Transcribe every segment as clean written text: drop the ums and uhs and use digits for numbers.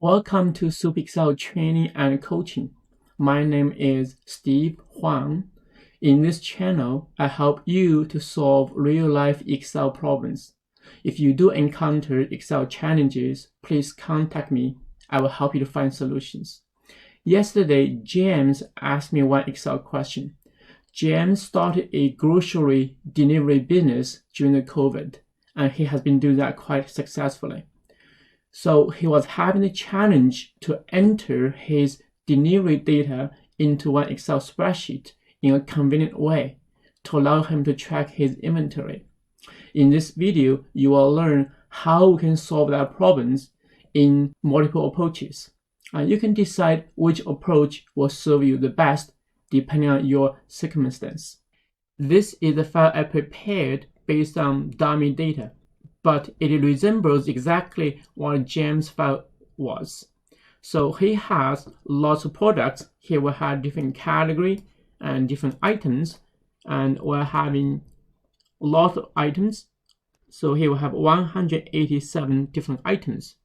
Welcome to Soup Excel Training and Coaching. My name is Steve Huang. In this channel, I help you to solve real-life Excel problems. If you do encounter Excel challenges, please contact me. I will help you to find solutions. Yesterday, James asked me one Excel question. James started a grocery delivery business during the COVID, and he has been doing that quite successfully. So he was having a challenge to enter his delivery data into one Excel spreadsheet in a convenient way to allow him to track his inventory. In this video, you will learn how we can solve that problems in multiple approaches. You can decide which approach will serve you the best depending on your circumstance. This is the file I prepared based on dummy data, but it resembles exactly what James' file was. So he has lots of products. Here we have different category and different items, and we're having a lot of items. So here we have 187 different items,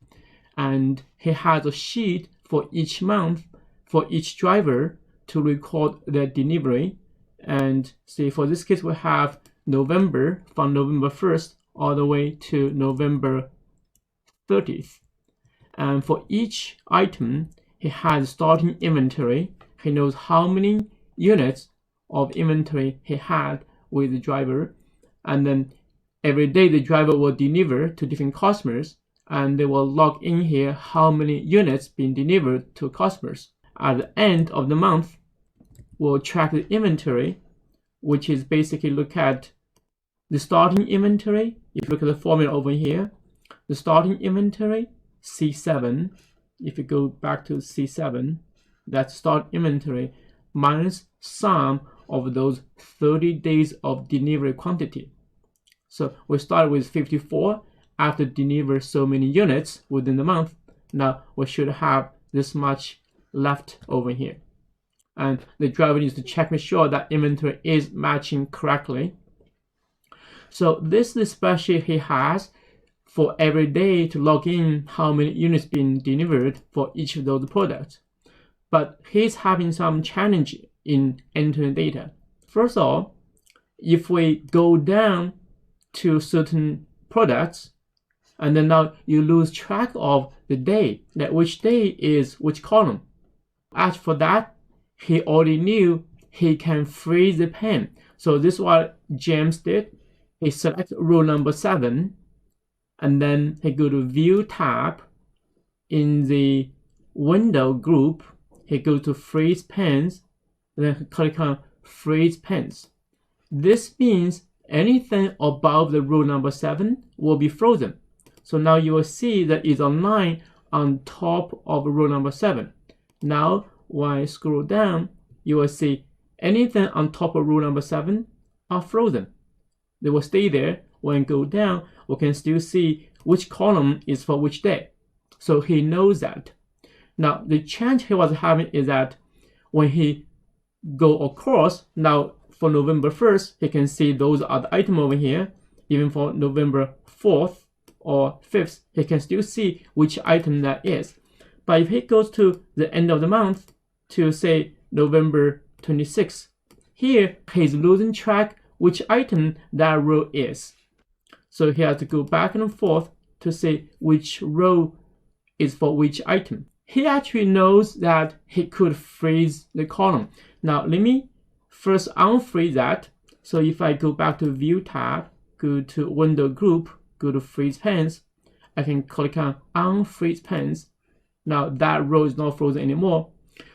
and he has a sheet for each month for each driver to record their delivery. And see, for this case, we have November, from November 1st all the way to November 30th. And for each item, he has starting inventory. He knows how many units of inventory he had with the driver. And then every day the driver will deliver to different customers, and they will log in here how many units being delivered to customers. At the end of the month, we'll track the inventory, which is basically look at the starting inventory. If you look at the formula over here, the starting inventory, C7, if you go back to C7, that's start inventory minus sum of those 30 days of delivery quantity. So we start with 54 after deliver so many units within the month. Now we should have this much left over here. And the driver needs to check, make sure that inventory is matching correctly. So this is the spreadsheet he has for every day to log in how many units being delivered for each of those products. But he's having some challenge in entering data. First of all, if we go down to certain products, and then now you lose track of the day, that which day is which column. As for that, he already knew he can freeze the pen. So this is what James did. He select row number 7, and then he go to View tab. In the window group, he go to Freeze Pens, and then click on Freeze Pens. This means anything above the row number 7 will be frozen. So now you will see that it's a line on top of row number 7. Now, when I scroll down, you will see anything on top of row number 7 are frozen. They will stay there. When I go down, we can still see which column is for which day. So he knows that. Now, the challenge he was having is that when he go across, now for November 1st, he can see those are the items over here. Even for November 4th or 5th, he can still see which item that is. But if he goes to the end of the month, to say November 26th, here he's losing track which item that row is. So he has to go back and forth to say which row is for which item. He actually knows that he could freeze the column. Now let me first unfreeze that. So if I go back to View tab, go to Window Group, go to Freeze Pens, I can click on Unfreeze Pens. Now that row is not frozen anymore.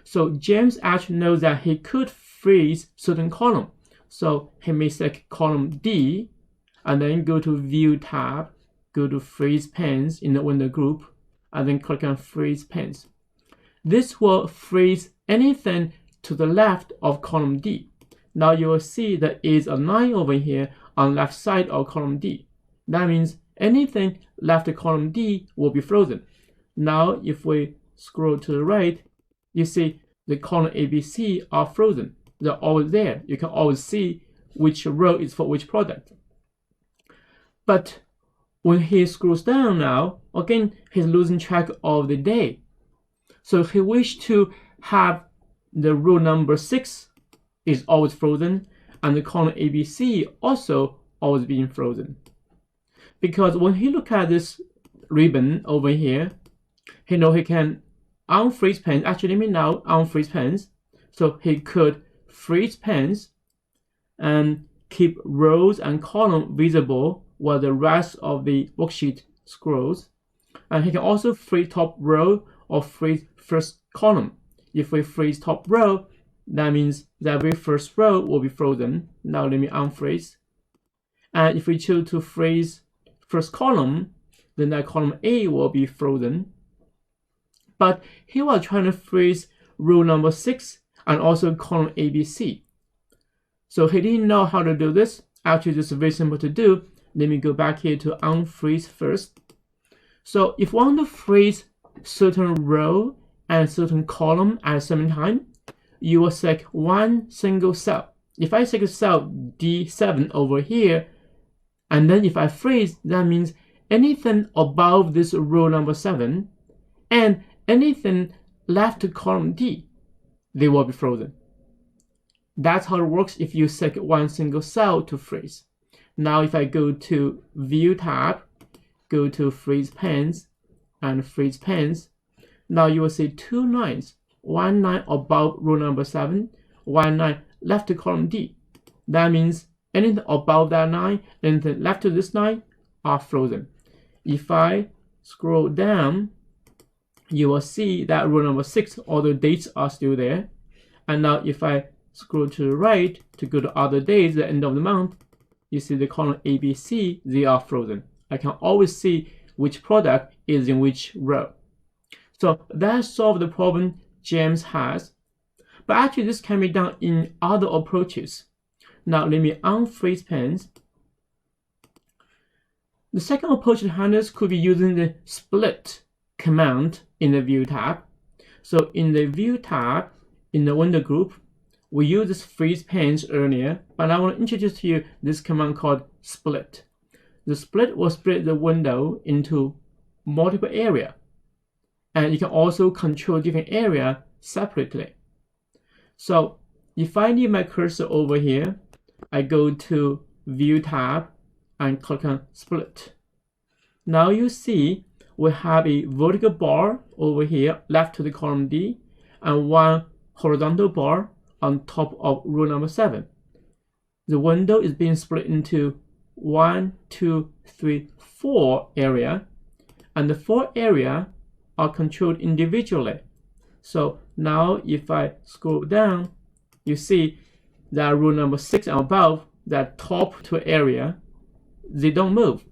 So James actually knows that he could freeze certain column. So he may select column D, and then go to View tab, go to Freeze Pens in the window group, and then click on Freeze Pens. This will freeze anything to the left of column D. Now you will see there is a line over here on left side of column D. That means anything left of column D will be frozen. Now if we scroll to the right, you see the column A, B, C are frozen. They're always there. You can always see which row is for which product. But when he scrolls down now, again, he's losing track of the day. So he wished to have the row number 6 is always frozen, and the column ABC also always being frozen. Because when he look at this ribbon over here, he know he can unfreeze pens. Actually, let me now unfreeze pens. So he could freeze pens and keep rows and columns visible while the rest of the worksheet scrolls. And he can also freeze top row or freeze first column. If we freeze top row, that means the very first row will be frozen. Now let me unfreeze. And if we choose to freeze first column, then that column A will be frozen. But he was trying to freeze row number 6 and also column ABC. So he didn't know how to do this. Actually, this is very simple to do. Let me go back here to unfreeze first. So if we want to freeze certain row and certain column at the same time, you will select one single cell. If I select cell D7 over here, and then if I freeze, that means anything above this row number 7 and anything left to column D, they will be frozen. That's how it works if you select one single cell to freeze. Now if I go to View tab, go to Freeze Pens and Freeze Pens, now you will see two lines, one line above row number 7, one line left to column D. That means anything above that line, anything left to this line are frozen. If I scroll down, you will see that row number 6, all the dates are still there. And now if I scroll to the right to go to other days, the end of the month, you see the column ABC, they are frozen. I can always see which product is in which row. So that solved the problem James has. But actually this can be done in other approaches. Now let me unfreeze pens. The second approach to handle this could be using the split command in the View tab. So in the View tab, in the window group, we used this freeze pens earlier, but I want to introduce to you this command called split. The split will split the window into multiple areas, and you can also control different areas separately. So if I need my cursor over here, I go to View tab and click on Split. Now you see we have a vertical bar over here left to the column D and one horizontal bar on top of row number 7. The window is being split into 1, 2, 3, 4 area, and the 4 area are controlled individually. So now if I scroll down, you see that row number 6 and above, that top 2 area, they don't move.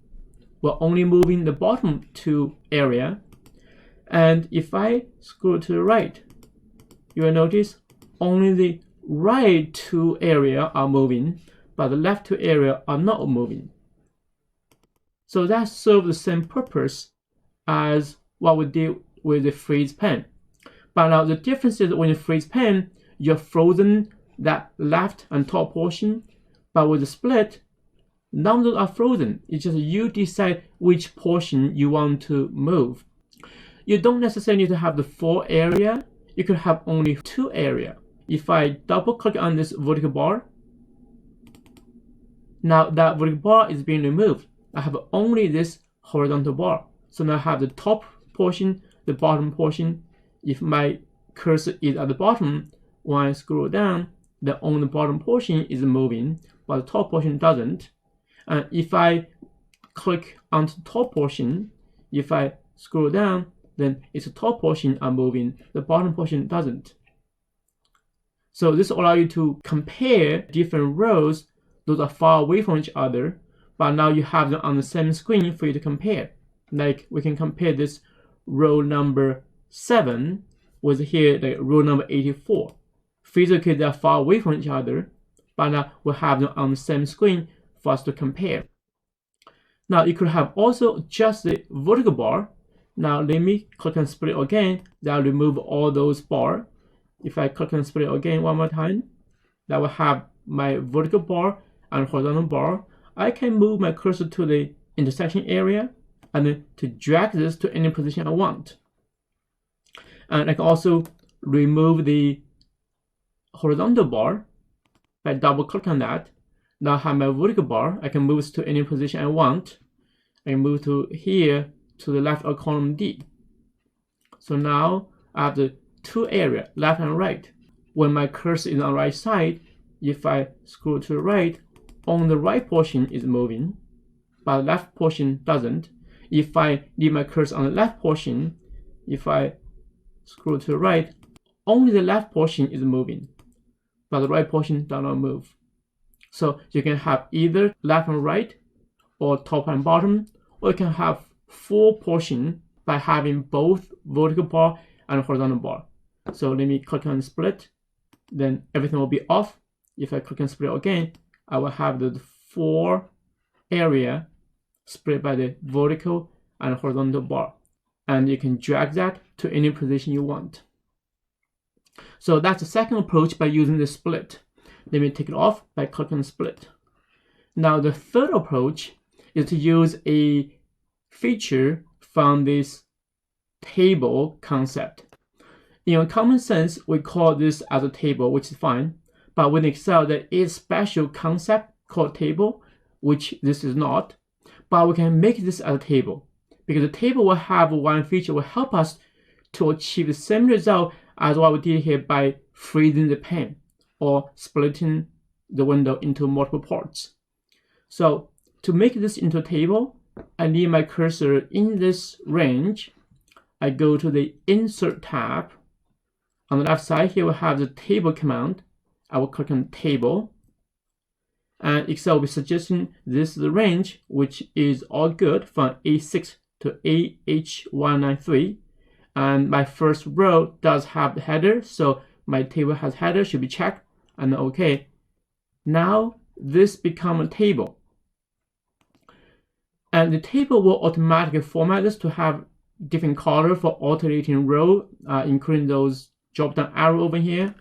We're only moving the bottom 2 area. And if I scroll to the right, you will notice only the right 2 area are moving, but the left 2 area are not moving. So that serves the same purpose as what we did with the freeze pen. But now the difference is when you freeze pen, you're frozen that left and top portion, but with the split, none of those are frozen. It's just you decide which portion you want to move. You don't necessarily need to have the 4 area. You could have only 2 area. If I double click on this vertical bar, now that vertical bar is being removed. I have only this horizontal bar. So now I have the top portion, the bottom portion. If my cursor is at the bottom, when I scroll down, then only the bottom portion is moving, but the top portion doesn't. And if I click onto the top portion, if I scroll down, then it's the top portion are moving, the bottom portion doesn't. So this allows you to compare different rows. Those are far away from each other, but now you have them on the same screen for you to compare. Like we can compare this row number 7 with here the row number 84. Physically they are far away from each other, but now we have them on the same screen for us to compare. Now you could have also just the vertical bar. Now let me click on split again. That will remove all those bars. If I click on split again one more time, that will have my vertical bar and horizontal bar. I can move my cursor to the intersection area and then to drag this to any position I want. And I can also remove the horizontal bar by double click on that. Now I have my vertical bar. I can move it to any position I want. I can move to here to the left of column D. So now I have the two areas, left and right. When my cursor is on the right side, if I scroll to the right, on the right portion is moving, but the left portion doesn't. If I leave my cursor on the left portion, if I scroll to the right, only the left portion is moving, but the right portion does not move. So you can have either left and right, or top and bottom, or you can have full portion by having both vertical bar and horizontal bar. So let me click on split, then everything will be off. If I click on split again, I will have the four area split by the vertical and horizontal bar. And you can drag that to any position you want. So that's the second approach by using the split. Let me take it off by clicking on split. Now the third approach is to use a feature from this table concept. In common sense, we call this as a table, which is fine. But with Excel, there is a special concept called table, which this is not. But we can make this as a table, because the table will have one feature will help us to achieve the same result as what we did here by freezing the pane or splitting the window into multiple parts. So to make this into a table, I need my cursor in this range. I go to the Insert tab. On the left side here, we have the table command. I will click on Table. And Excel will be suggesting this is the range, which is all good from A6 to AH193. And my first row does have the header, so my table has header, should be checked, and OK. Now this becomes a table. And the table will automatically format this to have different color for alternating row, including those drop down arrow over here.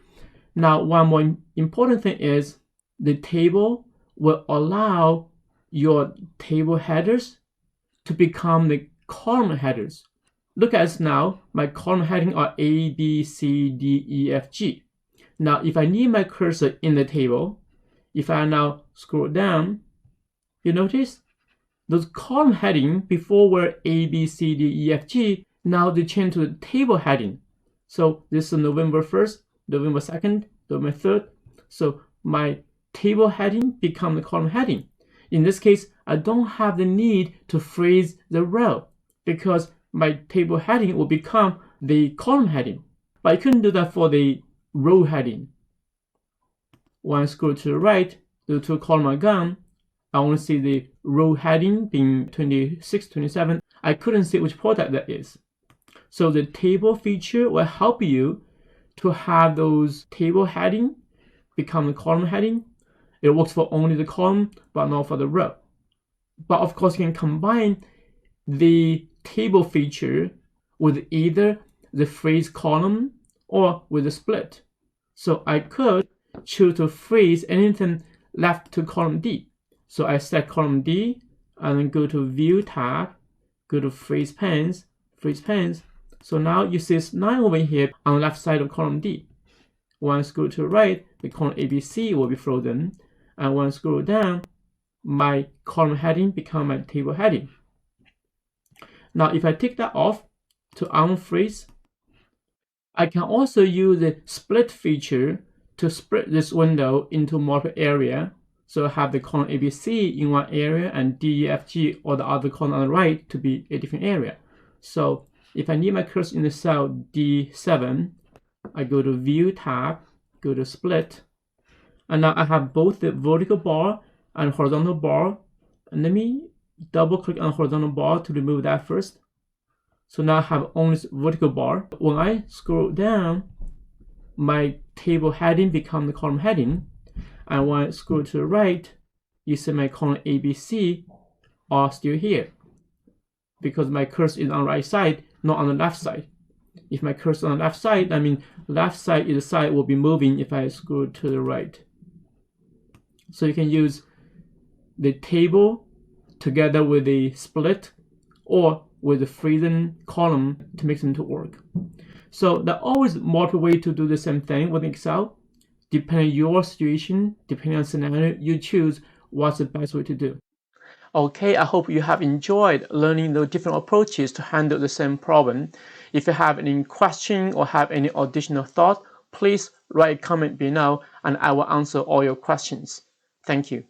Now, one more important thing is the table will allow your table headers to become the column headers. Look at this now. My column heading are A, B, C, D, E, F, G. Now, if I need my cursor in the table, if I now scroll down, you notice those column heading before were A, B, C, D, E, F, G. Now they change to the table heading. So this is November 1st, November 2nd, November 3rd. So my table heading become the column heading. In this case, I don't have the need to freeze the row because my table heading will become the column heading. But I couldn't do that for the row heading. When I scroll to the right, the two columns are gone. I only see the row heading being 26, 27. I couldn't see which product that is. So the table feature will help you to have those table heading become the column heading. It works for only the column, but not for the row. But of course, you can combine the table feature with either the freeze column or with the split. So I could choose to freeze anything left to column D. So I select column D and then go to View tab, go to Freeze Panes, Freeze Panes. So now you see this line over here on the left side of column D. When I scroll to the right, the column ABC will be frozen. And when I scroll down, my column heading becomes my table heading. Now, if I take that off to unfreeze, I can also use the split feature to split this window into multiple areas. So I have the column ABC in one area and D, E, F, G, or the other column on the right to be a different area. So if I need my cursor in the cell D7, I go to View tab, go to Split, and now I have both the vertical bar and horizontal bar. And let me double click on the horizontal bar to remove that first. So now I have only this vertical bar. When I scroll down, my table heading becomes the column heading. And when I scroll to the right, you see my column ABC are still here because my cursor is on the right side, not on the left side. If my cursor is on the left side, that means left side is the side will be moving if I scroll to the right. So you can use the table together with the split or with the freezing column to make them to work. So there are always multiple ways to do the same thing with Excel. Depending on your situation, depending on scenario, you choose what's the best way to do. Okay, I hope you have enjoyed learning the different approaches to handle the same problem. If you have any question or have any additional thought, please write a comment below and I will answer all your questions. Thank you.